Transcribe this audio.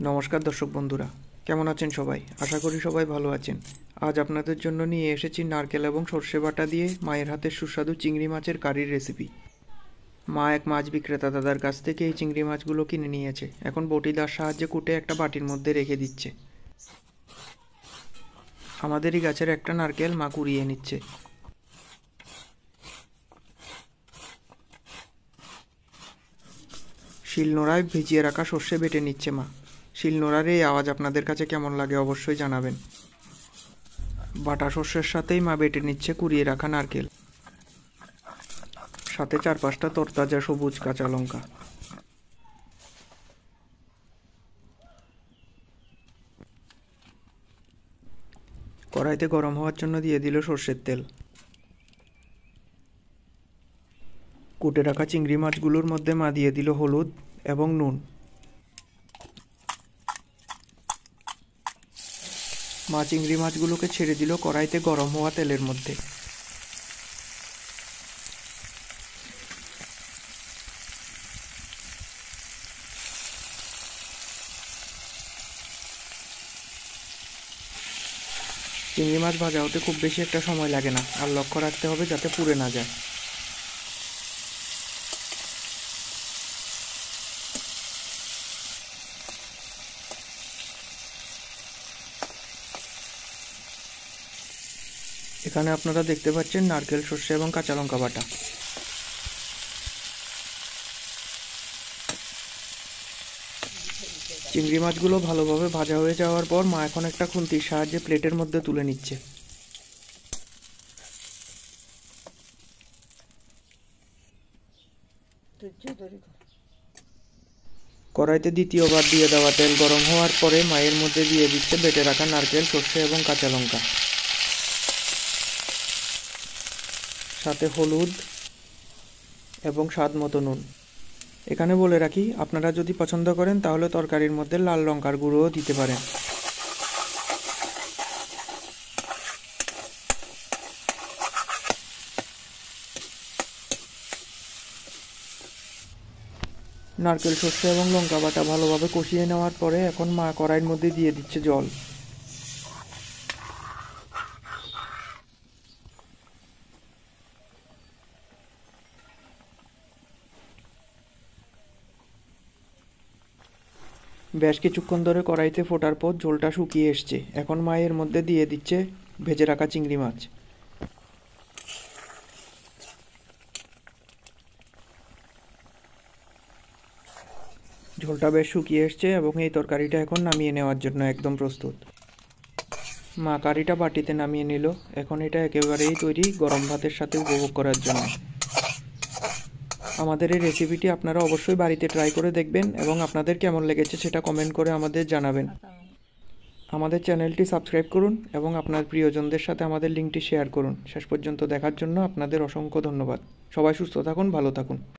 নমস্কার দর্শক বন্ধুরা, কেমন আছেন সবাই? আশা করি সবাই ভালো আছেন। আজ আপনাদের জন্য নিয়ে এসেছি নারকেল এবং সর্ষে বাটা দিয়ে মায়ের হাতের সুস্বাদু চিংড়ি মাছের কারির রেসিপি। মা এক মাছ বিক্রেতা দাদার কাছ থেকে এই চিংড়ি মাছগুলো কিনে নিয়েছে। এখন বটিদার সাহায্যে কুটে একটা বাটির মধ্যে রেখে দিচ্ছে। আমাদেরই গাছের একটা নারকেল মা কুড়িয়ে নিচ্ছে। শিলনোড়ায় ভিজিয়ে রাখা সর্ষে বেটে নিচ্ছে মা। শিলনোড়ার এই আওয়াজ আপনাদের কাছে কেমন লাগে অবশ্যই জানাবেন। বাটা সর্ষের সাথেই মা বেটে নিচ্ছে কুড়িয়ে রাখা নারকেল, সাথে 4-5টা তরতাজা সবুজ কাঁচা লঙ্কা। কড়াইতে গরম হওয়ার জন্য দিয়ে দিল সর্ষের তেল। কুটে রাখা চিংড়ি মাছগুলোর মধ্যে মা দিয়ে দিল হলুদ এবং নুন। মা চিংড়ি মাছগুলোকে ছেড়ে দিল কড়াইতে গরম হওয়া তেলের মধ্যে। চিংড়ি মাছ ভাজা হতে খুব বেশি একটা সময় লাগে না, আর লক্ষ্য রাখতে হবে যাতে পুড়ে না যায়। এখানে আপনারা দেখতে পাচ্ছেন নারকেল, সর্ষে এবং কাঁচা লঙ্কা বাটা। চিংড়ি মাছগুলো ভালোভাবে ভাজা হয়ে যাওয়ার পর মা এখন একটা খুন্তির সাহায্যে প্লেটের মধ্যে তুলে নিচ্ছে। কড়াইতে দ্বিতীয়বার দিয়ে দেওয়া তেল গরম হওয়ার পরে মায়ের মধ্যে দিয়ে দিচ্ছে বেটে রাখা নারকেল, সর্ষে এবং কাঁচা লঙ্কা, সাথে হলুদ এবং স্বাদ মতো নুন। এখানে বলে রাখি, আপনারা যদি পছন্দ করেন তাহলে তরকারির মধ্যে লাল লঙ্কার গুঁড়োও দিতে পারেন। নারকেল, সর্ষে এবং লঙ্কা বাটা ভালোভাবে কষিয়ে নেওয়ার পরে এখন মা কড়াইয়ের মধ্যে দিয়ে দিচ্ছে জল। বেশ কিছুক্ষণ ধরে কড়াইতে ফোটার পর ঝোলটা শুকিয়ে এসছে। এখন মা এর মধ্যে দিয়ে দিচ্ছে ভেজে রাখা চিংড়ি মাছ। ঝোলটা বেশ শুকিয়ে এসছে এবং এই তরকারিটা এখন নামিয়ে নেওয়ার জন্য একদম প্রস্তুত। মা কারিটা বাটিতে নামিয়ে নিল। এখন এটা একেবারেই তৈরি গরম ভাতের সাথে উপভোগ করার জন্য। আমাদের এই রেসিপিটি আপনারা অবশ্যই বাড়িতে ট্রাই করে দেখবেন এবং আপনাদের কেমন লেগেছে সেটা কমেন্ট করে আমাদের জানাবেন। আমাদের চ্যানেলটি সাবস্ক্রাইব করুন এবং আপনার প্রিয়জনদের সাথে আমাদের লিঙ্কটি শেয়ার করুন। শেষ পর্যন্ত দেখার জন্য আপনাদের অসংখ্য ধন্যবাদ। সবাই সুস্থ থাকুন, ভালো থাকুন।